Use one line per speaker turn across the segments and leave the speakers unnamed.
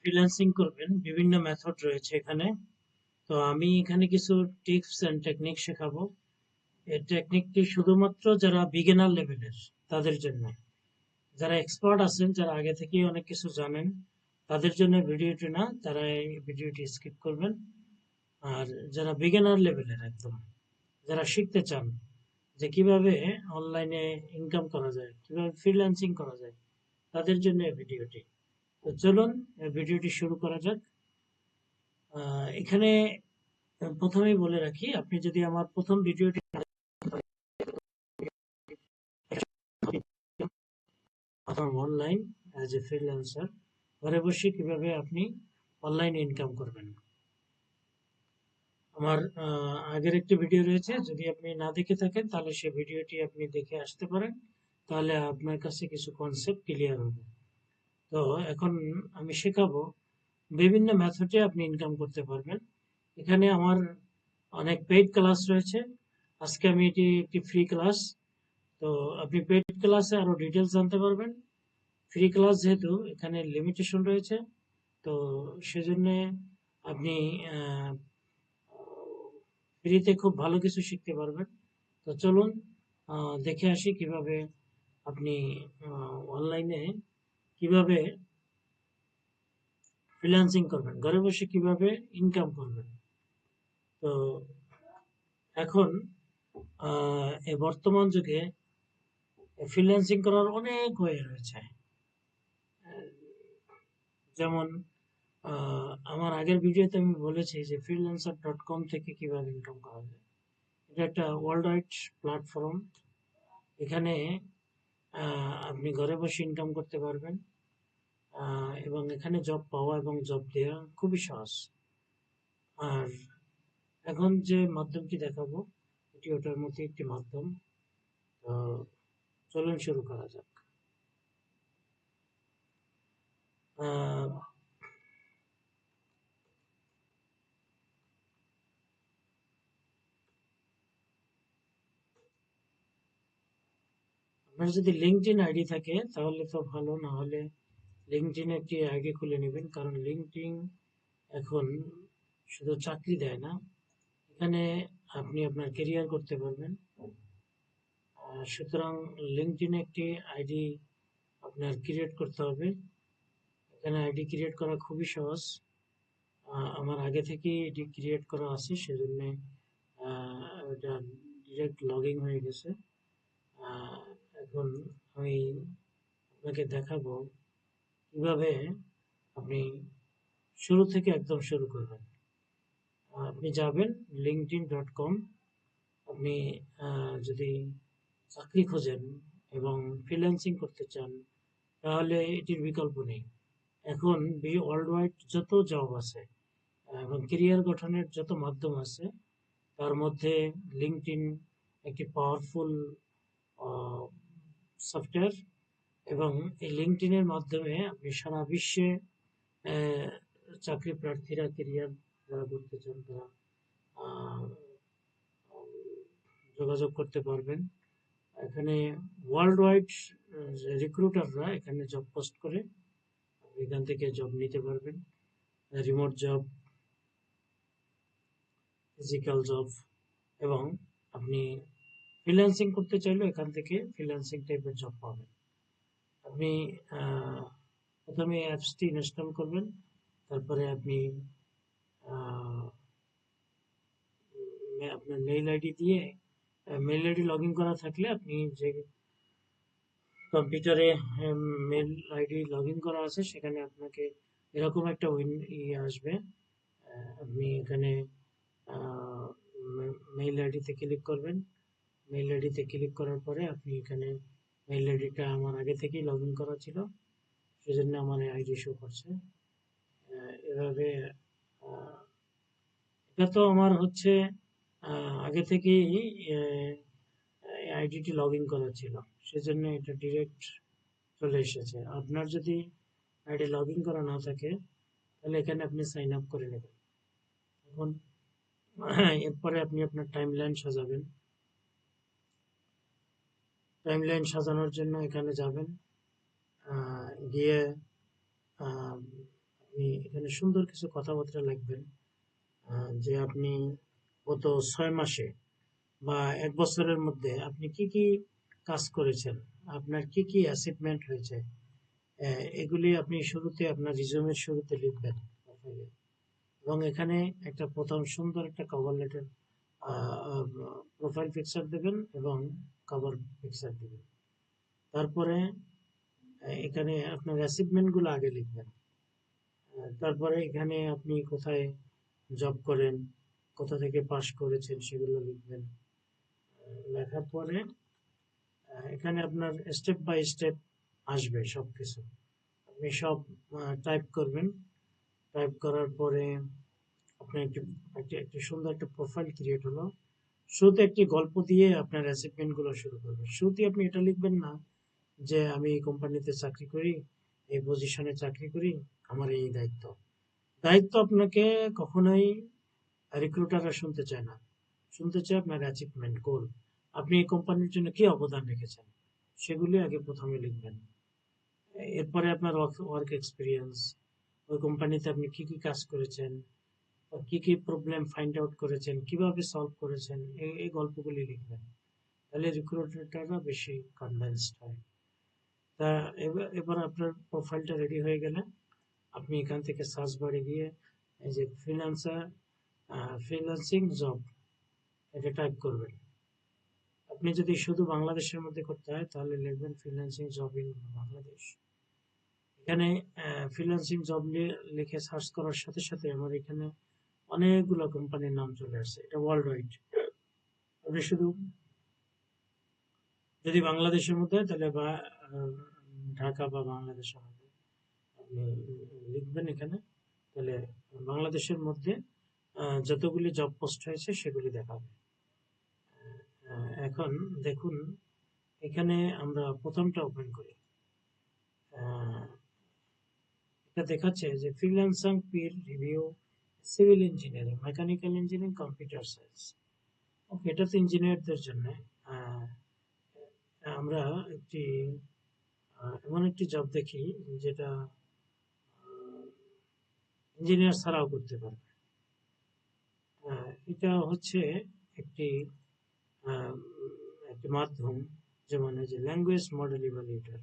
Freelancing করবেন বিভিন্ন method রয়েছে এখানে। তো আমি এখানে কিছু টিপস এন্ড টেকনিক শেখাবো। এই টেকনিকটি শুধুমাত্র যারা বিগিনার লেভেলের তাদের জন্য। যারা এক্সপার্ট আছেন, যারা আগে থেকেই অনেক কিছু জানেন, তাদের জন্য ভিডিওটি না, তারা এই ভিডিওটি স্কিপ করবেন। আর যারা বিগিনার লেভেলের একদম, যারা শিখতে চান যে কিভাবে অনলাইনে ইনকাম করা যায়, কিভাবে ফ্রিল্যান্সিং করা যায়, তাদের জন্য এই ভিডিওটি। তো চলুন এই ভিডিওটি শুরু করা যাক। এখানে প্রথমেই বলে রাখি, আপনি যদি আমার প্রথম ভিডিওটি অনলাইন অ্যাজ এ ফ্রিল্যান্সার, ঘরে বসে কিভাবে আপনি অনলাইন ইনকাম করবেন, আমার আগের একটি ভিডিও রয়েছে, যদি আপনি না দেখে থাকেন তাহলে সেই ভিডিওটি আপনি দেখে আসতে পারেন, তাহলে আপনার কাছে কিছু কনসেপ্ট ক্লিয়ার হবে। তো এখন আমি শেখাবো বিভিন্ন মেথডে আপনি ইনকাম করতে পারবেন। এখানে আমার অনেক পেইড ক্লাস রয়েছে। আজকে আমি এটি একটি ফ্রি ক্লাস। তো আপনি পেইড ক্লাসে আরো ডিটেলস জানতে পারবেন। ফ্রি ক্লাস যেহেতু এখানে লিমিটেশন রয়েছে, তো সেজন্য আপনি ফ্রিতে খুব ভালো কিছু শিখতে পারবেন। তো চলুন দেখে আসি কিভাবে আপনি অনলাইনে কিভাবে ফ্রিল্যান্সিং করবেন, ঘরে বসে কিভাবে ইনকাম করবেন। তো এখন এই বর্তমান যুগে ফ্রিল্যান্সিং করার অনেক ওয়ে রয়েছে। যেমন আমার আগের ভিডিওতে আমি বলেছি যে freelancer.com থেকে কিভাবে ইনকাম করা যায়। এটা একটা ওয়ার্ল্ড ওয়াইড প্ল্যাটফর্ম। এখানে আপনি ঘরে বসে ইনকাম করতে পারবেন, এবং এখানে জব পাওয়া এবং জব দেওয়া খুবই সহজ। আর এখন যে মাধ্যমটি দেখাবো, এটি ওটার মধ্যে একটি মাধ্যম। তো চলুন শুরু করা যাক। আহ, আপনার যদি লিঙ্কডইন আইডি থাকে তাহলে তো ভালো, না হলে লিঙ্কডইন একটি আইডি খুলে নেবেন, কারণ লিঙ্কডইন এখন শুধু চাকরি দেয় না, এখানে আপনি আপনার কেরিয়ার করতে পারবেন। সুতরাং লিঙ্কডইনে একটি আইডি আপনার ক্রিয়েট করতে হবে। এখানে আইডি ক্রিয়েট করা খুবই সহজ। আমার আগে থেকেই এটি ক্রিয়েট করা আছে, সেজন্য এটা ডিরেক্ট লগ ইন হয়ে গেছে। আহ, এখন আমি আপনাকে দেখাবো কিভাবে আপনি শুরু থেকে একদম শুরু করবেন। আপনি যাবেন linkedin.com। আপনি যদি চাকরি খোঁজেন এবং ফ্রিল্যান্সিং করতে চান, তাহলে এটির বিকল্প নেই। এখন ওয়ার্ল্ড ওয়াইড যত জব আছে এবং কেরিয়ার গঠনের যত মাধ্যম আছে, তার মধ্যে লিঙ্কডইন একটি পাওয়ারফুল সফটওয়্যার। এবং এই লিঙ্কডইনের মাধ্যমে আপনি সারা বিশ্বে আহ, চাকরি প্রার্থীরা কেরিয়ার যারা করতে চান তারা আহ, যোগাযোগ করতে পারবেন। এখানে ওয়ার্ল্ড ওয়াইড রিক্রুটাররা এখানে জব পোস্ট করে, এখান থেকে জব নিতে পারবেন। রিমোট জব, ফিজিক্যাল জব, এবং আপনি ফ্রিল্যান্সিং করতে চাইলেও এখান থেকে ফ্রিল্যান্সিং টাইপের জব পাবেন। আপনি আহ, প্রথমে অ্যাপসটি ইনস্টল করবেন, তারপরে আপনি আহ, আপনার মেইল আইডি দিয়ে, মেইল আইডি লগ ইন করা থাকলে আপনি যে কম্পিউটারে মেল আইডি লগ ইন করা আছে সেখানে আপনাকে এরকম একটা আসবে। আপনি এখানে মেইল আইডিতে ক্লিক করবেন। মেইল আইডিতে ক্লিক করার পরে আপনি এখানে, মেইল আইডিটা আমার আগে থেকেই লগ ইন করা ছিল, সেজন্য আমার আইডি শো করছে। এভাবে আহ, এটা তো আমার হচ্ছে আগে থেকেই আইডিটি লগ ইন করা ছিল, সেজন্য এটা ডিরেক্ট চলে এসেছে। আপনার যদি আইডি লগ ইন করা না থাকে তাহলে এখানে আপনি সাইন আপ করে নেবেন। এখন এরপরে আপনি আপনার টাইমলাইন সাজাবেন। টাইমলাইন সাজানোর জন্য এখানে যাবেন, গিয়ে আপনি এখানে সুন্দর কিছু কথাবার্তা লিখবেন, যে আপনি গত 6 মাসে বা 1 বছরের মধ্যে আপনি কি কি কাজ করেছেন, আপনার কি কি অ্যাচিভমেন্ট হয়েছে। এগুলি আপনি শুরুতে আপনার রিজিউমের শুরুতে লিখবেন প্রোফাইলে। এবং এখানে একটা প্রথম সুন্দর একটা কভার লেটার, প্রোফাইল পিকচার দেবেন এবং কভার পিকচার দেবেন। তারপরে এখানে আপনার অ্যাচিভমেন্ট গুলো আগে লিখবেন। তারপরে এখানে আপনি কোথায় জব করেন, কোথা থেকে পাশ করেছেন সেগুলো লিখবেন। লেখার পরে এখানে আপনার স্টেপ বাই স্টেপ আসবে সবকিছু, আপনি সব টাইপ করবেন। টাইপ করার পরে আপনার একটি সুন্দর একটা প্রোফাইল ক্রিয়েট হলো। শুরুতে একটি গল্প দিয়ে আপনার অ্যাচিভমেন্ট গুলো শুরু করবেন। শুরুতে আপনি এটা লিখবেন না যে আমি এই কোম্পানিতে চাকরি করি, এই পজিশনে চাকরি করি, আমার এই দায়িত্ব। দায়িত্ব আপনাকে কখনোই রিক্রুটাররা শুনতে চায় না, শুনতে চায় আপনার অ্যাচিভমেন্ট গোল, আপনি এই কোম্পানির জন্য কি অবদান রেখেছেন সেগুলি আগে প্রথমে লিখবেন। এরপরে আপনার ওয়ার্ক এক্সপিরিয়েন্স, ওই কোম্পানিতে আপনি কি কি কাজ করেছেন, কি কি প্রবলেম ফাইন্ড আউট করেছেন, কিভাবে সলভ করেছেন, এই গল্পগুলি লিখবেন। তাহলে রিক্রুটাররা বেশি কনভিন্সড হয়। তা এবার আপনার প্রোফাইলটা রেডি হয়ে গেলে আপনি এখান থেকে সার্চ বারে গিয়ে এই যে ফ্রিল্যান্সিং জব এটা টাইপ করবেন। আপনি যদি শুধু বাংলাদেশের মধ্যে করতে হয় তাহলে লিখবেন ফ্রিল্যান্সিং জব ইন বাংলাদেশ। এখানে ফ্রিল্যান্সিং জব লিখে সার্চ করার সাথে সাথে আমার এখানে অনেকগুলো কোম্পানির নাম চলে আসছে, এটা ওয়ার্ল্ড ওয়াইড। আপনি শুধু যদি বাংলাদেশের মধ্যে হয় তাহলে বা ঢাকা বা বাংলাদেশের মধ্যে আপনি লিখবেন এখানে, তাহলে বাংলাদেশের মধ্যে যতগুলি জব পোস্ট হয়েছে সেগুলি দেখাবে। এখন দেখুন এখানে আমরা প্রথমটা ওপেন করি। আহ, এটা দেখাচ্ছে যে freelancer peer review, civil engineering, mechanical engineering, computer science. Okay, এটা তো ইঞ্জিনিয়ারদের জন্য। আহ, আমরা একটি এমন একটি জব দেখি যেটা ইঞ্জিনিয়ার ছাড়াও করতে পারবে। এটা হচ্ছে একটি আহ, একটি মাধ্যম, যেমন এই যে language model evaluator.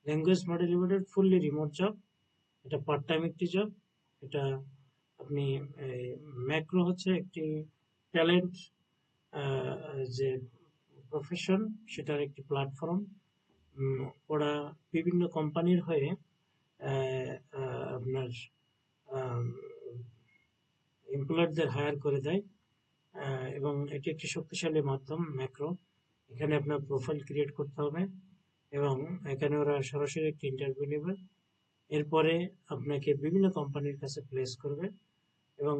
Language model evaluator fully remote job, এটা পার্ট টাইম একটি জব। এটা আপনি ম্যাক্রো হচ্ছে একটি ট্যালেন্ট, যে প্রফেশন, সেটার একটি প্ল্যাটফর্ম। ওরা বিভিন্ন কোম্পানির হয়ে আপনার এমপ্লয়ারদের হায়ার করে দেয়, এবং এটি একটি শক্তিশালী মাধ্যম ম্যাক্রো। এখানে আপনার প্রোফাইল ক্রিয়েট করতে হবে এবং এখানে ওরা সরাসরি একটি ইন্টারভিউ নেবে। এরপরে আপনাকে বিভিন্ন কোম্পানির কাছে প্লেস করবে এবং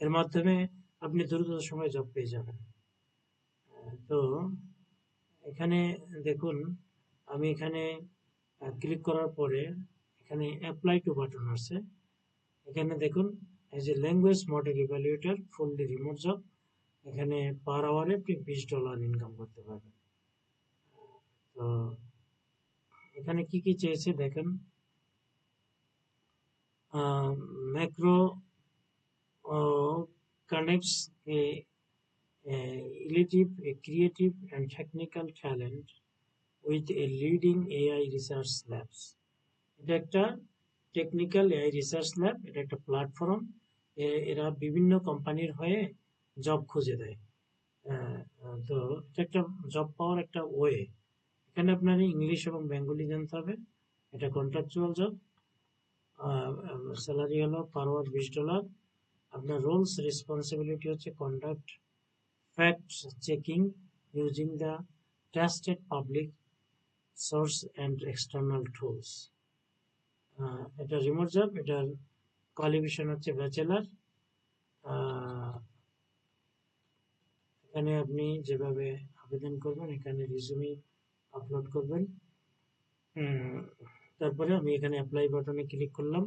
এর মাধ্যমে আপনি দ্রুত সময়ে জব পেয়ে যাবেন। তো এখানে দেখুন, আমি এখানে ক্লিক করার পরে এখানে অ্যাপ্লাই টু বাটন আছে। এখানে দেখুন এই যে language model evaluator fully remote job, এখানে পার আওয়ারে আপনি $20 ইনকাম করতে পারবেন। তো এখানে কি কি চেয়েছে দেখেন, macro connects a creative and technical talent with a leading AI research labs. এটা একটা টেকনিক্যাল এআই রিসার্চ ল্যাব, এটা একটা প্ল্যাটফর্ম। এরা বিভিন্ন কোম্পানির হয়ে জব খুঁজে দেয়। তো এটা একটা জব পাওয়ার একটা ওয়ে। এখানে আপনার ইংলিশ এবং বেঙ্গলি জানতে হবে। এটা কন্ট্রাকচুয়াল জব। স্যালারি হলো পার আওয়ার $20। আপনার রোলস রেসপন্সিবিলিটি হচ্ছে conduct fact checking using the trusted public source and external tools. এটা রিমোট জব, এটার কোয়ালিফিকেশন হচ্ছে ব্যাচেলার। এখানে আপনি যেভাবে আবেদন করবেন এখানে রিজুমি আপলোড করবেন। তারপরে আমি এখানে অ্যাপ্লাই বাটনে ক্লিক করলাম।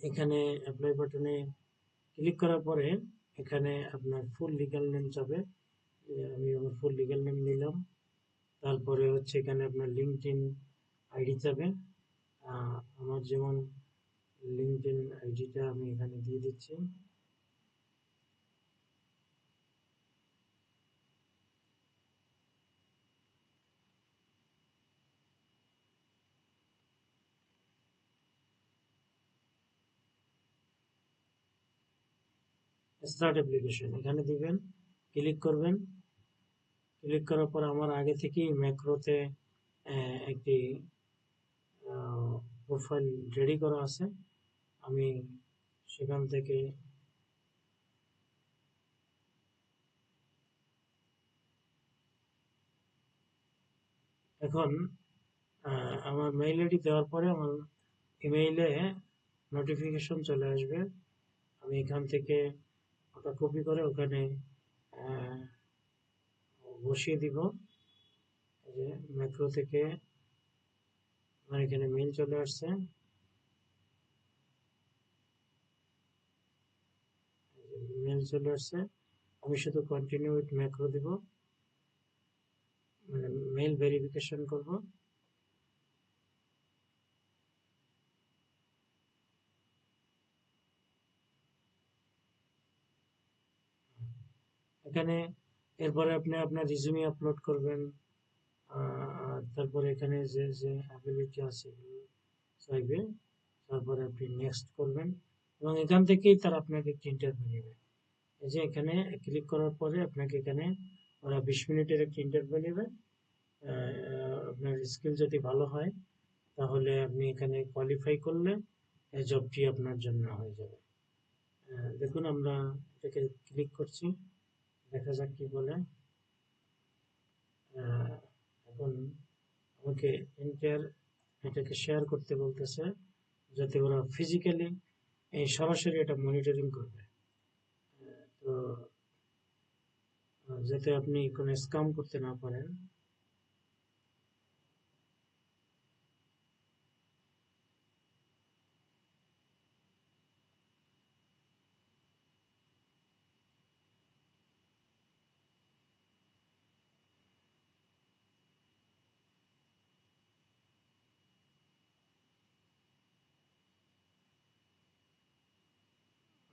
এখানে অ্যাপ্লাই বাটনে ক্লিক করার পরে এখানে আপনার ফুল লিগ্যাল নেম যাবে। আমি আমার ফুল লিগ্যাল নেম নিলাম। তারপরে হচ্ছে এখানে আপনার লিঙ্কডইন আইডি যাবে। আমার যেমন লিঙ্কডইন আইডিটা আমি এখানে দিয়ে দিচ্ছি। স্টার্ট অ্যাপ্লিকেশন এখানে দিবেন, ক্লিক করবেন। ক্লিক করার পর আমার আগে থেকেই ম্যাক্রোতে একটি প্রোফাইল রেডি করা আছে। আমি সেখান থেকে এখন আমার মেইল আইডি দেওয়ার পরে আমার ইমেইলে নোটিফিকেশন চলে আসবে। আমি এখান থেকে ওটা কপি করে ওখানে বসিয়ে দিব। যে ম্যাক্রো থেকে আমার এখানে মেইল চলে আসছে, মেইল চলে আসছে। আমি শুধু কন্টিনিউ উইথ ম্যাক্রো দিব, মানে মেইল ভেরিফিকেশন করব। এখানে এরপরে আপনি আপনার রিজুমি আপলোড করবেন। তারপরে এখানে যে যে অ্যাবিলিটি আছে চাইবে, তারপরে আপনি নেক্সট করবেন এবং এখান থেকেই তারা আপনাকে একটি ইন্টারভিউ নেবে। এই যে এখানে ক্লিক করার পরে আপনাকে এখানে ওরা 20 মিনিটের একটি ইন্টারভিউ নেবে। আপনার স্কিল যদি ভালো হয় তাহলে আপনি এখানে কোয়ালিফাই করলে এই জবটি আপনার জন্য হয়ে যাবে। দেখুন আমরা এটাকে ক্লিক করছি, দেখা যাক কি বলে। এখন আমাকে এটাকে শেয়ার করতে বলতেছে, যাতে ওরা ফিজিক্যালি এই সরাসরি এটা মনিটরিং করবে। তো যাতে আপনি কোনো স্ক্যাম করতে না পারেন।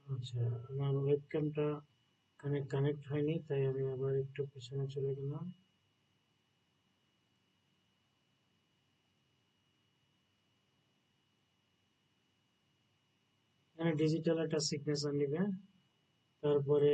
আচ্ছা, আমার ওয়েবক্যামটা কানেক্ট হয়নি, তাই আমি আবার একটু পেছনে চলে গেলাম। এখানে ডিজিটাল একটা সিগনেচার নিবে, তারপরে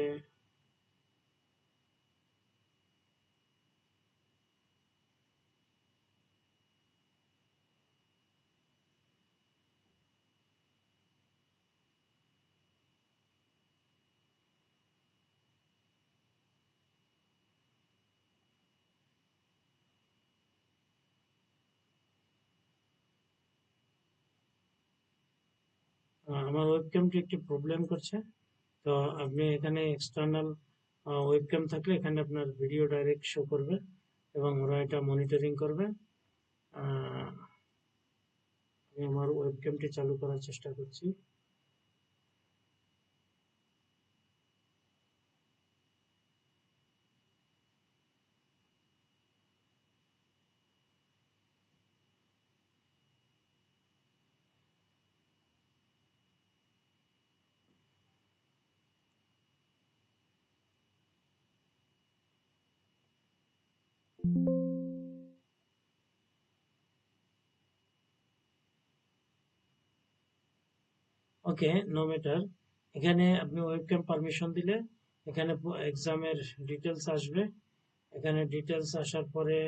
আমার ওয়েবক্যামটি একটি প্রবলেম করছে। তো আপনি এখানে এক্সটার্নাল ওয়েবক্যাম থাকলে এখানে আপনার ভিডিও ডাইরেক্ট শো করবে এবং ওরা এটা মনিটরিং করবে। আমি আমার ওয়েবক্যামটি চালু করার চেষ্টা করছি। ওকে, নো ম্যাটার। এখানে আপনি ওয়েবক্যাম পারমিশন দিলে এখানে এক্সামের ডিটেলস আসবে। এখানে ডিটেলস আসার পরে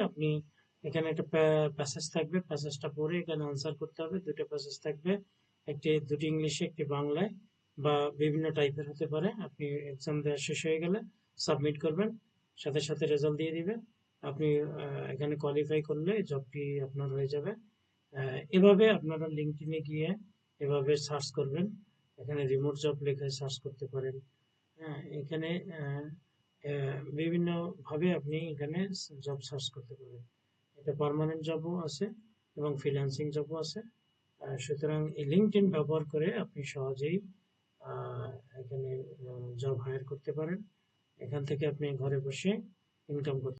আপনি এখানে একটা প্যাসেজ থাকবে, প্যাসেজটা পড়ে এখানে আনসার করতে হবে। দুটো প্যাসেজ থাকবে, দুটি ইংলিশে একটি বাংলায়, বা বিভিন্ন টাইপের হতে পারে। আপনি এক্সাম দেওয়া শেষ হয়ে গেলে সাবমিট করবেন, সাথে সাথে রেজাল্ট দিয়ে দিবে। আপনি এখানে কোয়ালিফাই করলে জবটি আপনার হয়ে যাবে। এভাবে আপনারা লিঙ্কডইনে গিয়ে এভাবে সার্চ করবেন। এখানে রিমোট জব লেখে সার্চ করতে পারেন। হ্যাঁ, এখানে বিভিন্ন ভাবে আপনি এখানে জব সার্চ করতে পারবেন। এটা পার্মানেন্ট জবও আছে এবং ফ্রিল্যান্সিং জবও আছে। সুতরাং এই লিঙ্কডইন ব্যবহার করে আপনি সহজেই এখানে জব হায়ার করতে পারেন। এখান থেকে আপনি ঘরে বসে ইনকাম করতে